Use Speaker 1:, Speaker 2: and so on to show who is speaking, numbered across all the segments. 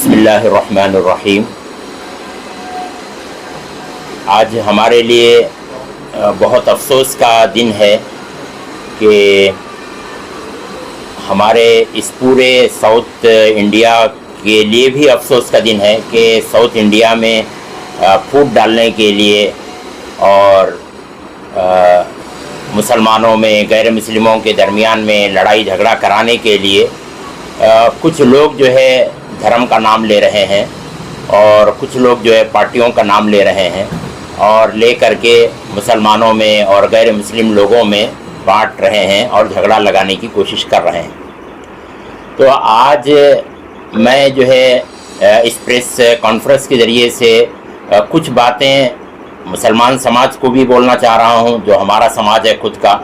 Speaker 1: بسم اللہ الرحمن الرحیم۔ آج ہمارے لیے بہت افسوس کا دن ہے کہ ہمارے اس پورے ساؤتھ انڈیا کے لیے بھی افسوس کا دن ہے کہ ساؤتھ انڈیا میں پھوٹ ڈالنے کے لیے اور مسلمانوں میں غیر مسلموں کے درمیان میں لڑائی جھگڑا کرانے کے لیے کچھ لوگ جو ہے دھرم کا نام لے رہے ہیں اور کچھ لوگ جو ہے پارٹیوں کا نام لے رہے ہیں اور لے کر کے مسلمانوں میں اور غیر مسلم لوگوں میں بانٹ رہے ہیں اور جھگڑا لگانے کی کوشش کر رہے ہیں۔ تو آج میں جو ہے اس پریس کانفرنس کے ذریعے سے کچھ باتیں مسلمان سماج کو بھی بولنا چاہ رہا ہوں، جو ہمارا سماج ہے خود کا،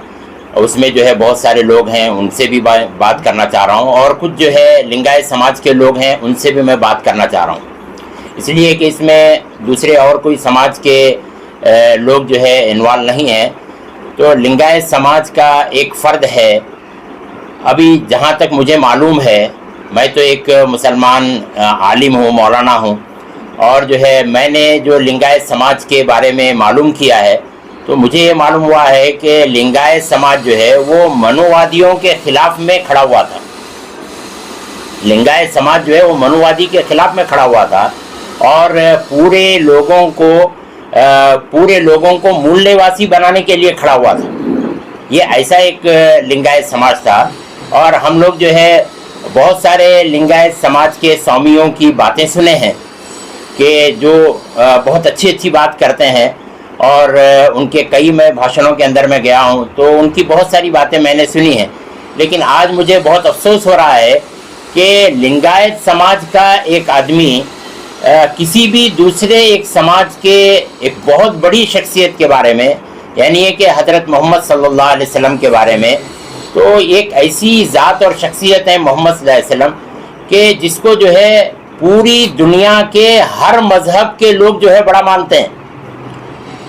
Speaker 1: اس میں جو ہے بہت سارے لوگ ہیں ان سے بھی بات کرنا چاہ رہا ہوں، اور کچھ جو ہے لنگایت سماج کے لوگ ہیں ان سے بھی میں بات کرنا چاہ رہا ہوں، اس لیے کہ اس میں دوسرے اور کوئی سماج کے لوگ جو ہے انوالو نہیں ہیں۔ تو لنگایت سماج کا ایک فرد ہے، ابھی جہاں تک مجھے معلوم ہے، میں تو ایک مسلمان عالم ہوں، مولانا ہوں، اور جو ہے میں نے جو لنگایت سماج کے بارے میں معلوم کیا ہے تو مجھے یہ معلوم ہوا ہے کہ لنگایت سماج جو ہے وہ منووادیوں کے خلاف میں کھڑا ہوا تھا۔ لنگایت سماج جو ہے وہ منووادی کے خلاف میں کھڑا ہوا تھا اور پورے لوگوں کو مول نواسی بنانے کے لیے کھڑا ہوا تھا۔ یہ ایسا ایک لنگایت سماج تھا، اور ہم لوگ جو ہے بہت سارے لنگایت سماج کے سوامیوں کی باتیں سنے ہیں کہ جو بہت اچھی بات کرتے ہیں، اور ان کے کئی میں بھاشنوں کے اندر میں گیا ہوں تو ان کی بہت ساری باتیں میں نے سنی ہیں، لیکن آج مجھے بہت افسوس ہو رہا ہے کہ لنگایت سماج کا ایک آدمی کسی بھی دوسرے ایک سماج کے ایک بہت بڑی شخصیت کے بارے میں، یعنی کہ حضرت محمد صلی اللہ علیہ وسلم کے بارے میں، تو ایک ایسی ذات اور شخصیت ہے محمد صلی اللہ علیہ وسلم کہ جس کو جو ہے پوری دنیا کے ہر مذہب کے لوگ جو ہے بڑا مانتے ہیں۔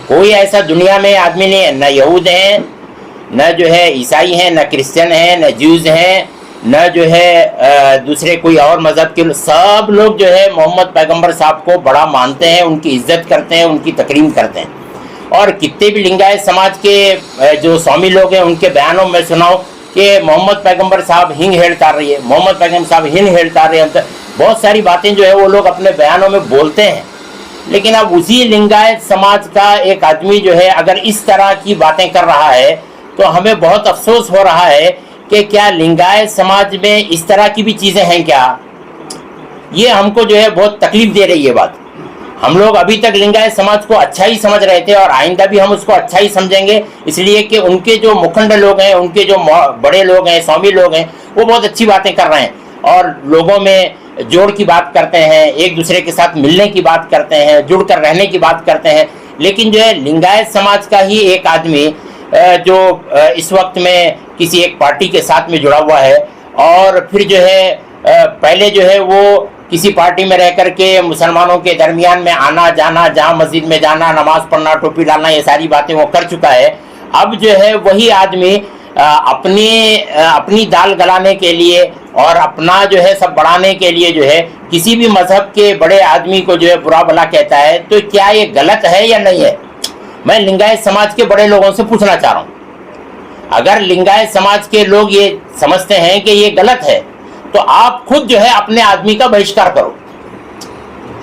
Speaker 1: کوئی ایسا دنیا میں آدمی نہیں، نہ یہود ہیں، نہ جو ہے عیسائی ہیں، نہ کرسچن ہیں، نہ جیوز ہیں، نہ جو ہے دوسرے کوئی اور مذہب کے، سب لوگ جو ہے محمد پیغمبر صاحب کو بڑا مانتے ہیں، ان کی عزت کرتے ہیں، ان کی تکریم کرتے ہیں۔ اور کتنے بھی لنگایت سماج کے جو سوامی لوگ ہیں ان کے بیانوں میں سناؤ کہ محمد پیغمبر صاحب ہنگ ہیلتا رہی ہے، محمد پیغمبر صاحب ہنگ ہیلتا رہے ہیں، بہت ساری باتیں جو ہے وہ لوگ اپنے بیانوں میں بولتے ہیں۔ لیکن اب اسی لنگایت سماج کا ایک آدمی جو ہے اگر اس طرح کی باتیں کر رہا ہے تو ہمیں بہت افسوس ہو رہا ہے کہ کیا لنگایت سماج میں اس طرح کی بھی چیزیں ہیں کیا؟ یہ ہم کو جو ہے بہت تکلیف دے رہی ہے بات۔ ہم لوگ ابھی تک لنگایت سماج کو اچھا ہی سمجھ رہے تھے، اور آئندہ بھی ہم اس کو اچھا ہی سمجھیں گے، اس لیے کہ ان کے جو مکھنڈ لوگ ہیں، ان کے جو بڑے لوگ ہیں، سوامی لوگ ہیں، وہ بہت اچھی باتیں کر رہے ہیں اور لوگوں میں جوڑ کی بات کرتے ہیں، ایک دوسرے کے ساتھ ملنے کی بات کرتے ہیں، جڑ کر رہنے کی بات کرتے ہیں۔ لیکن جو ہے لنگایت سماج کا ہی ایک آدمی جو اس وقت میں کسی ایک پارٹی کے ساتھ میں جڑا ہوا ہے، اور پھر جو ہے پہلے جو ہے وہ کسی پارٹی میں رہ کر کے مسلمانوں کے درمیان میں آنا جانا، جہاں مسجد میں جانا، نماز پڑھنا، ٹوپی ڈالنا، یہ ساری باتیں وہ کر چکا ہے۔ اب جو ہے وہی آدمی اپنی دال گلانے کے لیے اور اپنا جو ہے سب بڑھانے کے لیے جو ہے کسی بھی مذہب کے بڑے آدمی کو جو ہے برا بھلا کہتا ہے، تو کیا یہ غلط ہے یا نہیں ہے؟ میں لنگایت سماج کے بڑے لوگوں سے پوچھنا چاہ رہا ہوں۔ اگر لنگایت سماج کے لوگ یہ سمجھتے ہیں کہ یہ غلط ہے تو آپ خود جو ہے اپنے آدمی کا بہشکار کرو،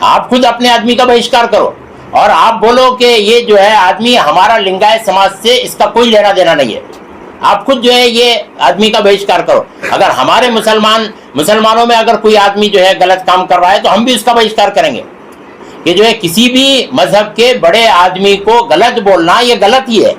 Speaker 1: آپ خود اپنے آدمی کا بہشکار کرو، اور آپ بولو کہ یہ جو ہے آدمی ہمارا لنگایت سماج سے اس کا کوئی لینا دینا نہیں ہے۔ آپ خود جو ہے یہ آدمی کا بہشکار کرو۔ اگر ہمارے مسلمانوں میں اگر کوئی آدمی جو ہے غلط کام کر رہا ہے تو ہم بھی اس کا بہشکار کریں گے کہ جو ہے کسی بھی مذہب کے بڑے آدمی کو غلط بولنا یہ غلط ہی ہے،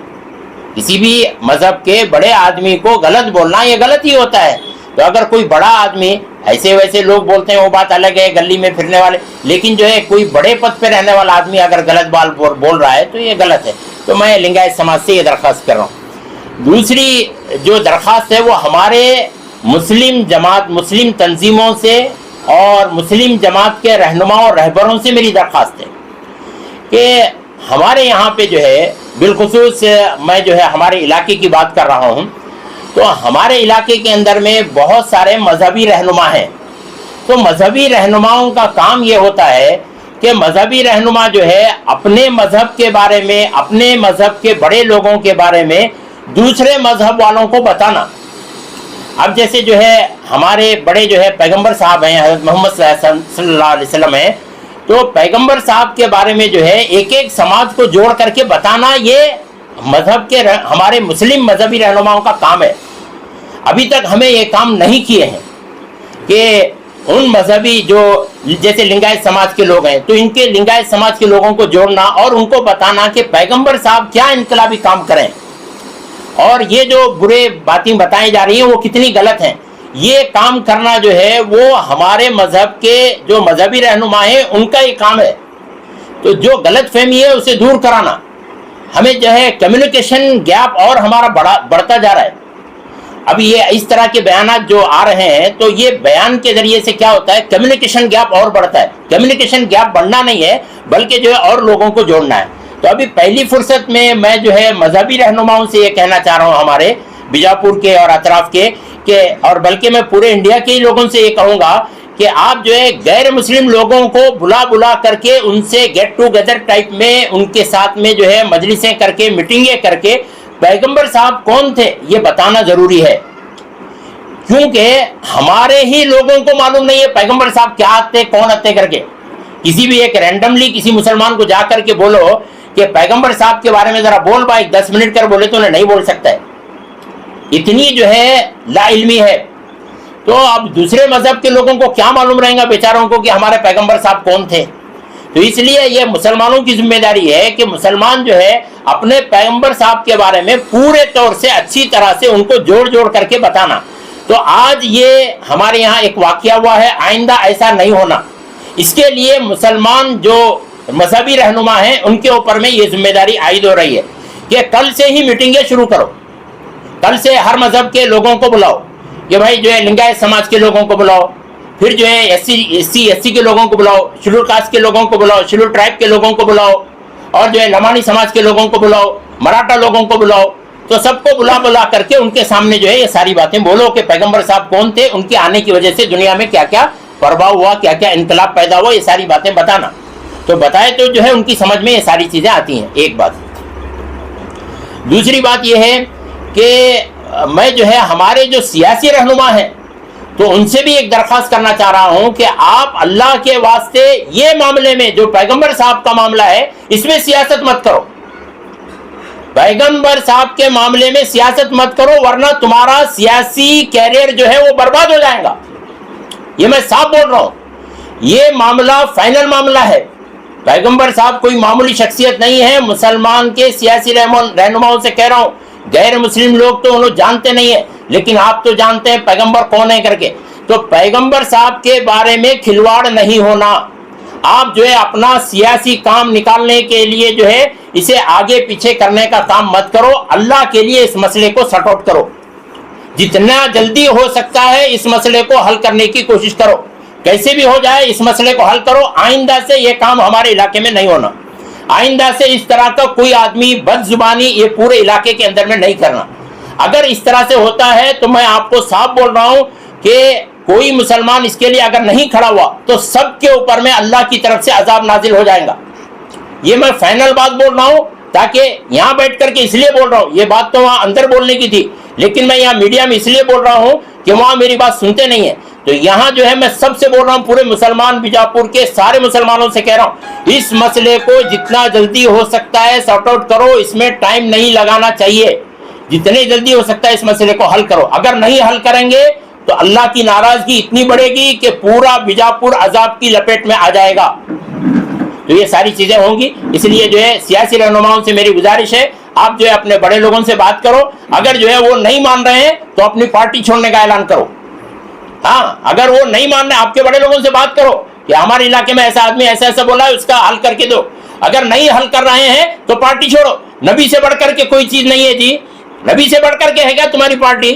Speaker 1: کسی بھی مذہب کے بڑے آدمی کو غلط بولنا یہ غلط ہی ہوتا ہے۔ تو اگر کوئی بڑا آدمی، ایسے ویسے لوگ بولتے ہیں وہ بات الگ ہے، گلی میں پھرنے والے، لیکن جو ہے کوئی بڑے پد پہ رہنے والا آدمی اگر غلط بات بول رہا ہے تو یہ غلط ہے۔ تو میں لنگایت سماج سے یہ درخواست کر رہا ہوں۔ دوسری جو درخواست ہے وہ ہمارے مسلم تنظیموں سے اور مسلم جماعت کے رہنماؤں اور رہبروں سے میری درخواست ہے کہ ہمارے یہاں پہ جو ہے بالخصوص میں جو ہے ہمارے علاقے کی بات کر رہا ہوں، تو ہمارے علاقے کے اندر میں بہت سارے مذہبی رہنما ہیں، تو مذہبی رہنماؤں کا کام یہ ہوتا ہے کہ مذہبی رہنما جو ہے اپنے مذہب کے بارے میں، اپنے مذہب کے بڑے لوگوں کے بارے میں دوسرے مذہب والوں کو بتانا. اب جیسے جو ہے ہمارے بڑے جو ہے پیغمبر صاحب ہیں، حضرت محمد صلی اللہ علیہ وسلم ہیں، تو پیغمبر صاحب کے بارے میں جو ہے ایک ایک سماج کو جوڑ کر کے بتانا یہ مذہب کے ہمارے مسلم مذہبی رہنماؤں کا کام ہے. ابھی تک ہمیں یہ کام نہیں کیے ہیں کہ ان مذہبی جو جیسے لنگایت سماج کے لوگ ہیں تو ان کے لنگایت سماج کے لوگوں کو جوڑنا اور ان کو بتانا کہ پیغمبر صاحب کیا انقلابی کام کریں اور یہ جو برے باتیں بتائی جا رہی ہیں وہ کتنی غلط ہیں. یہ کام کرنا جو ہے وہ ہمارے مذہب کے جو مذہبی رہنما ہیں ان کا یہ کام ہے. تو جو غلط فہمی ہے اسے دور کرانا. ہمیں جو ہے کمیونیکیشن گیپ اور ہمارا بڑھتا جا رہا ہے. اب یہ اس طرح کے بیانات جو آ رہے ہیں تو یہ بیان کے ذریعے سے کیا ہوتا ہے، کمیونیکیشن گیپ اور بڑھتا ہے. کمیونیکیشن گیپ بڑھنا نہیں ہے بلکہ جو ہے اور لوگوں کو جوڑنا ہے. تو ابھی پہلی فرصت میں جو ہے مذہبی رہنماؤں سے یہ کہنا چاہ رہا ہوں ہمارے بیجاپور کے اور اطراف کے کہ اور بلکہ میں پورے انڈیا کے لوگوں سے یہ کہوں گا کہ آپ جو ہے غیر مسلم لوگوں کو بلا کر کے ان سے گیٹ ٹو گیدر ٹائپ میں ان کے ساتھ میں جو ہے مجلسیں کر کے میٹنگیں کر کے پیغمبر صاحب کون تھے یہ بتانا ضروری ہے. کیونکہ ہمارے ہی لوگوں کو معلوم نہیں ہے پیغمبر صاحب کیا آتے کون آتے کر کے. کسی بھی ایک رینڈملی کسی مسلمان کو جا کر کے بولو کہ پیغمبر صاحب کے بارے میں ذرا بول بھائی 10 منٹ کر بولے تو انہیں نہیں بول سکتا ہے. اتنی جو ہے لا علمی ہے. تو اب دوسرے مذہب کے لوگوں کو کیا معلوم رہے گا بیچاروں کو کہ ہمارے پیغمبر صاحب کون تھے. تو اس لیے یہ مسلمانوں کی ذمہ داری ہے کہ مسلمان جو ہے اپنے پیغمبر صاحب کے بارے میں پورے طور سے اچھی طرح سے ان کو جوڑ کر کے بتانا. تو آج یہ ہمارے یہاں ایک واقعہ ہوا ہے، آئندہ ایسا نہیں ہونا. اس کے لیے مسلمان جو مذہبی رہنما ہیں ان کے اوپر میں یہ ذمہ داری عائد ہو رہی ہے کہ کل سے ہی میٹنگیں شروع کرو. کل سے ہر مذہب کے لوگوں کو بلاؤ کہ بھائی جو ہے لنگایت سماج کے لوگوں کو بلاؤ، پھر جو ہے ایس سی کے لوگوں کو بلاؤ، شیڈول کاسٹ کے لوگوں کو بلاؤ، شیڈول ٹرائب کے لوگوں کو بلاؤ، اور جو ہے لمانی سماج کے لوگوں کو بلاؤ، مراٹھا لوگوں کو بلاؤ. تو سب کو بلا کر کے ان کے سامنے جو ہے یہ ساری باتیں بولو کہ پیغمبر صاحب کون تھے، ان کے آنے کی وجہ سے دنیا میں کیا کیا پربھاؤ ہوا، کیا کیا انقلاب پیدا ہوا، یہ ساری باتیں بتانا. تو بتائے تو جو ہے ان کی سمجھ میں یہ ساری چیزیں آتی ہیں. ایک بات. دوسری بات یہ ہے کہ میں جو ہے ہمارے جو سیاسی رہنما ہیں تو ان سے بھی ایک درخواست کرنا چاہ رہا ہوں کہ آپ اللہ کے واسطے یہ معاملے میں جو پیغمبر صاحب کا معاملہ ہے اس میں سیاست مت کرو. پیغمبر صاحب کے معاملے میں سیاست مت کرو ورنہ تمہارا سیاسی کیریئر جو ہے وہ برباد ہو جائے گا. یہ میں صاف بول رہا ہوں. یہ معاملہ فائنل معاملہ ہے. پیغمبر صاحب کوئی معمولی شخصیت نہیں ہے. مسلمان کے سیاسی رہنماؤں سے کہہ رہا ہوں، غیر مسلم لوگ تو انہوں جانتے نہیں ہیں لیکن آپ تو جانتے ہیں پیغمبر کون ہے کر کے. تو پیغمبر صاحب کے بارے میں کھلواڑ نہیں ہونا. آپ جو ہے اپنا سیاسی کام نکالنے کے لیے جو ہے اسے آگے پیچھے کرنے کا کام مت کرو. اللہ کے لیے اس مسئلے کو سٹ آؤٹ کرو. جتنا جلدی ہو سکتا ہے اس مسئلے کو حل کرنے کی کوشش کرو. کیسے بھی ہو جائے اس مسئلے کو حل کرو. آئندہ سے یہ کام ہمارے علاقے میں نہیں ہونا. آئندہ سے اس طرح کا کوئی آدمی بد زبانی یہ پورے علاقے کے اندر میں نہیں کرنا. اگر اس طرح سے ہوتا ہے تو میں آپ کو صاف بول رہا ہوں کہ کوئی مسلمان اس کے لیے اگر نہیں کھڑا ہوا تو سب کے اوپر میں اللہ کی طرف سے عذاب نازل ہو جائے گا. یہ میں فائنل بات بول رہا ہوں تاکہ یہاں بیٹھ کر کے اس لیے بول رہا ہوں. یہ بات تو وہاں اندر بولنے کی تھی لیکن میں یہاں میڈیا میں اس لیے بول رہا ہوں کہ وہاں میری بات سنتے نہیں ہیں. تو یہاں جو ہے میں سب سے بول رہا ہوں، پورے مسلمان بیجاپور کے سارے مسلمانوں سے کہہ رہا ہوں اس مسئلے کو جتنا جلدی ہو سکتا ہے سارٹ آؤٹ کرو. اس میں ٹائم نہیں لگانا چاہیے. جتنے جلدی ہو سکتا ہے اس مسئلے کو حل کرو. اگر نہیں حل کریں گے تو اللہ کی ناراضگی اتنی بڑھے گی کہ پورا بیجاپور عذاب کی لپیٹ میں آ جائے گا. تو یہ ساری چیزیں ہوں گی. اس لیے جو ہے سیاسی رہنماؤں سے میری گزارش ہے آپ جو ہے اپنے بڑے لوگوں سے بات کرو. اگر جو ہے وہ نہیں مان رہے ہیں تو اپنی پارٹی چھوڑنے کا اعلان کرو. ہاں اگر وہ نہیں مان رہے آپ کے بڑے لوگوں سے بات کرو کہ ہمارے علاقے میں ایسا آدمی ایسا ایسا بولا ہے اس کا حل کر کے دو. اگر نہیں حل کر رہے ہیں تو پارٹی چھوڑو. نبی سے بڑھ کر کے کوئی چیز نہیں ہے جی. نبی سے بڑھ کر کے ہے کیا تمہاری پارٹی؟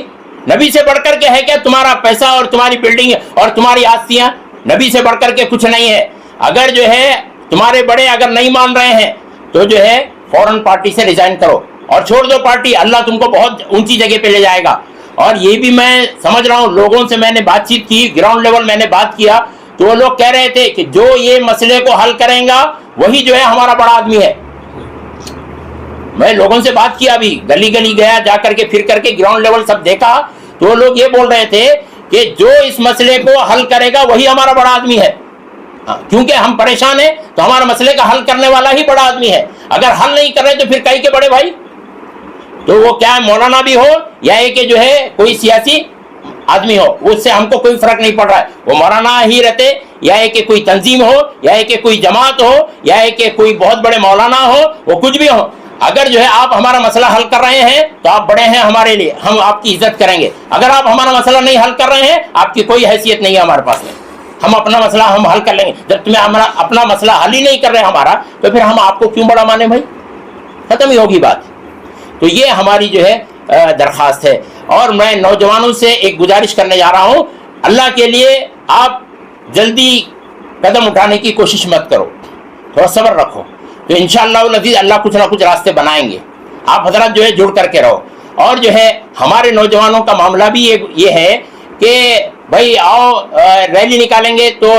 Speaker 1: نبی سے بڑھ کر کے ہے کیا تمہارا پیسہ اور تمہاری بلڈنگ اور تمہاری آستیاں؟ نبی سے بڑھ کر کے کچھ نہیں ہے. اگر جو ہے تمہارے بڑے اگر نہیں مان رہے ہیں تو جو ہے فوراً پارٹی سے ریزائن کرو اور چھوڑ دو پارٹی. اللہ تم کو بہت اونچی جگہ پہ لے جائے گا. اور یہ بھی میں سمجھ رہا ہوں، لوگوں سے میں نے بات چیت کی، گراؤنڈ لیول میں نے بات کیا تو وہ لوگ کہہ رہے تھے کہ جو یہ مسئلے کو حل کریں گا وہی جو ہے ہمارا بڑا آدمی ہے. میں لوگوں سے بات کیا، ابھی گلی گلی گیا جا کر کے، پھر کر کے گراؤنڈ لیول سب دیکھا تو وہ لوگ یہ بول رہے تھے کہ جو اس مسئلے کو حل کرے گا وہی ہمارا بڑا آدمی ہے. کیونکہ ہم پریشان ہیں تو ہمارا مسئلے کا حل کرنے والا ہی بڑا آدمی ہے. اگر حل نہیں کر رہے تو پھر کئی کے بڑے بھائی، تو وہ کیا مولانا بھی ہو یا کہ جو ہے کوئی سیاسی آدمی ہو، اس سے ہم کو کوئی فرق نہیں پڑ رہا ہے. وہ مولانا ہی رہتے یا کہ کوئی تنظیم ہو یا کہ کوئی جماعت ہو یا کہ کوئی بہت بڑے مولانا ہو، وہ کچھ بھی ہو، اگر جو ہے آپ ہمارا مسئلہ حل کر رہے ہیں تو آپ بڑے ہیں ہمارے لیے، ہم آپ کی عزت کریں گے. اگر آپ ہمارا مسئلہ نہیں حل کر رہے ہیں، آپ کی کوئی حیثیت نہیں ہے ہمارے پاس میں. ہم اپنا مسئلہ ہم حل کر لیں گے. جب تمہیں ہمارا اپنا مسئلہ حل ہی نہیں کر رہے ہمارا، تو پھر ہم آپ کو کیوں بڑا مانے بھائی؟ ختم ہی ہوگی بات. تو یہ ہماری جو ہے درخواست ہے. اور میں نوجوانوں سے ایک گزارش کرنے جا رہا ہوں، اللہ کے لیے آپ جلدی قدم اٹھانے کی کوشش مت کرو، تھوڑا صبر رکھو، تو انشاءاللہ العزیز اللہ کچھ نہ کچھ راستے بنائیں گے. آپ حضرات جو ہے جڑ کر کے رہو. اور جو ہے ہمارے نوجوانوں کا معاملہ بھی یہ ہے کہ بھائی آؤ ریلی نکالیں گے تو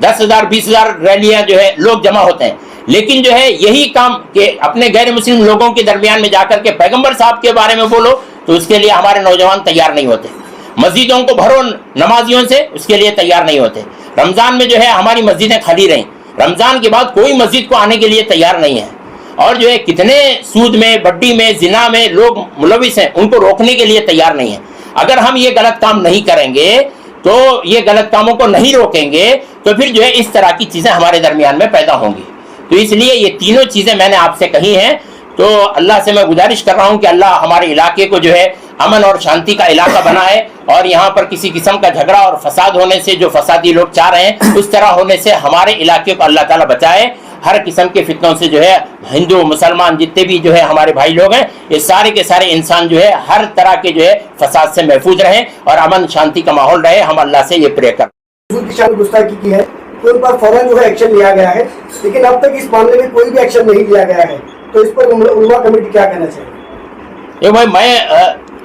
Speaker 1: 10,000 20,000 ریلیاں جو ہے لوگ جمع ہوتے ہیں، لیکن جو ہے یہی کام کہ اپنے غیر مسلم لوگوں کے درمیان میں جا کر کے پیغمبر صاحب کے بارے میں بولو، تو اس کے لیے ہمارے نوجوان تیار نہیں ہوتے. مسجدوں کو بھرو نمازیوں سے، اس کے لیے تیار نہیں ہوتے. رمضان میں جو ہے ہماری مسجدیں خالی رہیں، رمضان کے بعد کوئی مسجد کو آنے کے لیے تیار نہیں ہے. اور جو ہے کتنے سود میں، بڈی میں، زنا میں لوگ ملوث ہیں، ان کو روکنے کے لیے تیار نہیں ہے. اگر ہم یہ غلط کام نہیں کریں گے تو یہ غلط کاموں کو نہیں روکیں گے تو پھر جو ہے اس طرح کی چیزیں ہمارے درمیان میں پیدا ہوں گی. تو اس لیے یہ تینوں چیزیں میں نے آپ سے کہی ہیں. تو اللہ سے میں گزارش کر رہا ہوں کہ اللہ ہمارے علاقے کو جو ہے امن اور شانتی کا علاقہ بنائے، اور یہاں پر کسی قسم کا جھگڑا اور فساد ہونے سے، جو فسادی لوگ چاہ رہے ہیں اس طرح ہونے سے ہمارے علاقے کو اللہ تعالیٰ بچائے. ہر قسم کے فتنوں سے جو ہے ہندو مسلمان جتنے بھی جو ہے ہمارے بھائی لوگ ہیں، یہ سارے کے سارے انسان جو ہے ہر طرح کے جو ہے فساد سے محفوظ رہیں اور امن شانتی کا ماحول رہے. ہم اللہ سے یہ پرے کریں.
Speaker 2: گستاخی کی ہے تو ان پر فوراً جو ہے ایکشن لیا گیا ہے، لیکن اب تک اس معاملے میں کوئی بھی ایکشن نہیں لیا گیا ہے. تو اس پر علماء کمیٹی کیا کہنا چاہیے؟
Speaker 1: بھائی میں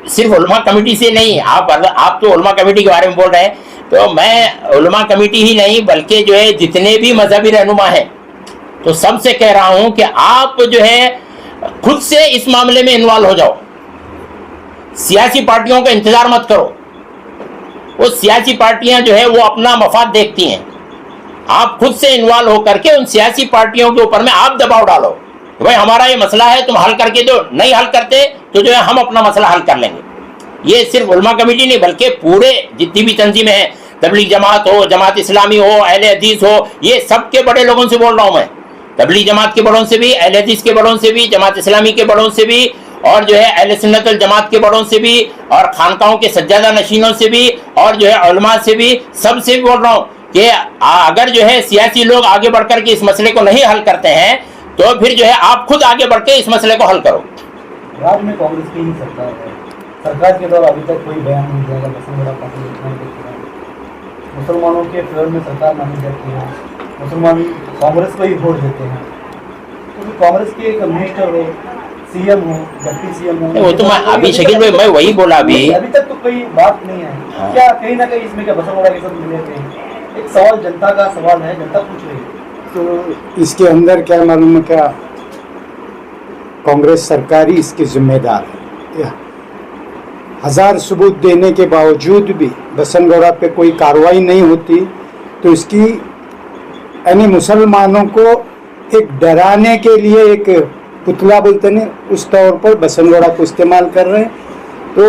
Speaker 1: صرف علماء کمیٹی سے نہیں، آپ تو علماء کمیٹی کے بارے میں بول رہے ہیں، تو میں علماء کمیٹی ہی نہیں بلکہ جو ہے جتنے بھی مذہبی رہنما ہیں تو سب سے کہہ رہا ہوں کہ آپ جو ہے خود سے اس معاملے میں انوالو ہو جاؤ. سیاسی پارٹیوں کا انتظار مت کرو. وہ سیاسی پارٹیاں جو ہے وہ اپنا مفاد دیکھتی ہیں. آپ خود سے انوالو ہو کر کے ان سیاسی پارٹیوں کے اوپر میں آپ دباؤ ڈالو، بھائی ہمارا یہ مسئلہ ہے تم حل کر کے دو. نہیں حل کرتے تو جو ہے ہم اپنا مسئلہ حل کر لیں گے. یہ صرف علماء کمیٹی نہیں بلکہ پورے جتنی بھی تنظیمیں ہیں، تبلیغ جماعت ہو، جماعت اسلامی ہو، اہل حدیث ہو، یہ سب کے بڑے لوگوں سے بول رہا ہوں میں. تبلیغ جماعت کے بڑوں سے بھی، اہل حدیث کے بڑوں سے بھی، جماعت اسلامی کے بڑوں سے بھی، اور جو ہے اہل سنت الجماعت کے بڑوں سے بھی، اور خانقاہوں کے سجادہ نشینوں سے بھی، اور جو ہے علماء سے بھی، سب سے بھی بول رہا ہوں کہ اگر جو ہے سیاسی لوگ آگے بڑھ کر کے اس مسئلے کو نہیں حل کرتے ہیں تو پھر جو ہے آپ خود آگے بڑھ کے اس مسئلے کو حل کرو.
Speaker 3: راج میں کانگریس کی ہی سرکار ہے، سرکار کے دور ابھی تک کوئی بیان نہیں دیا گیا. مسلمانوں کے فیور میں سرکار نامزد کی ہے، مسلمان کانگریس کو ہی ووٹ دیتے ہیں. تو کانگریس کے ایک منسٹر ہو، سی ایم ہو، ڈپٹی سی ایم ہو،
Speaker 1: وہ تو میں ابھی شکیل بھائی میں وہی بولا
Speaker 3: ابھی تک تو کوئی بات نہیں ہے. کیا کہیں نہ کہیں اس میں کیا بسن وغیرہ کے ساتھ ملے تھے؟ ایک سوال جنتا کا سوال ہے، جنتا پوچھ رہی ہے.
Speaker 4: تو اس کے اندر کیا معلوم ہے کیا کانگریس سرکاری اس کے ذمہ دار ہے. ہزار ثبوت دینے کے باوجود بھی بسن گوڑا پہ کوئی کارروائی نہیں ہوتی، تو اس کی یعنی مسلمانوں کو ایک ڈرانے کے لیے ایک پتلا بولتے ہیں اس طور پر بسن گوڑا کو استعمال کر رہے ہیں. تو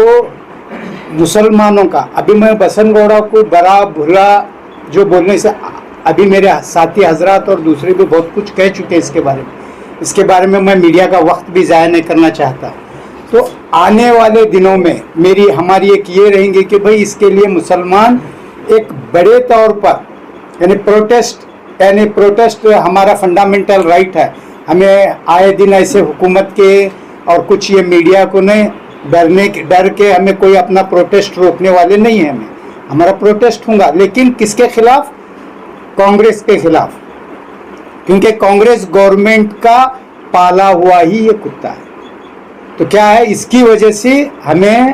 Speaker 4: مسلمانوں کا ابھی میں بسن گوڑا کو برا بھلا جو بولنے سے ابھی میرے ساتھی حضرات اور دوسرے بھی بہت کچھ کہہ چکے ہیں اس کے بارے میں میڈیا کا وقت بھی ضائع نہیں کرنا چاہتا. تو آنے والے دنوں میں ہماری ایک یہ رہیں گے کہ بھئی اس کے لیے مسلمان ایک بڑے طور پر یعنی پروٹیسٹ ہمارا فنڈامنٹل رائٹ ہے. ہمیں آئے دن ایسے حکومت کے اور کچھ یہ میڈیا کو نہیں ڈر کے ہمیں کوئی اپنا پروٹیسٹ روکنے والے نہیں ہیں. ہمارا پروٹیسٹ ہوگا، لیکن کس کے خلاف؟ کانگریس کے خلاف، کیونکہ کانگریس گورنمنٹ کا پالا ہوا ہی یہ کتا ہے. تو کیا ہے اس کی وجہ سے ہمیں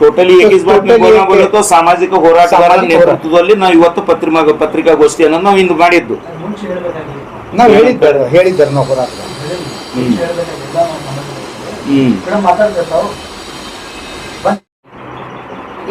Speaker 5: ಟೋಟಲಿ ಏಕೀಸ್ ಬಾತ್ ಬೋಲೋ ಸಾಮಾಜಿಕ ಹೋರಾಟಗಾರರ ನೇತೃತ್ವದಲ್ಲಿ ನಾವು ಇವತ್ತು ಪತ್ರಿಕಾಗೋಷ್ಠಿ ಅನ್ನೋದು ನಾವು ಇಂದು ಮಾಡಿದ್ದು
Speaker 3: ಮುಂಚೆ ಹೇಳಬೇಕಾಗಿತ್ತು,
Speaker 4: ನಾವು ಹೇಳಿದ್ದಾರೆ ನಾವು ಹೋರಾಟ
Speaker 3: ಮಾತಾಡ್ತಾ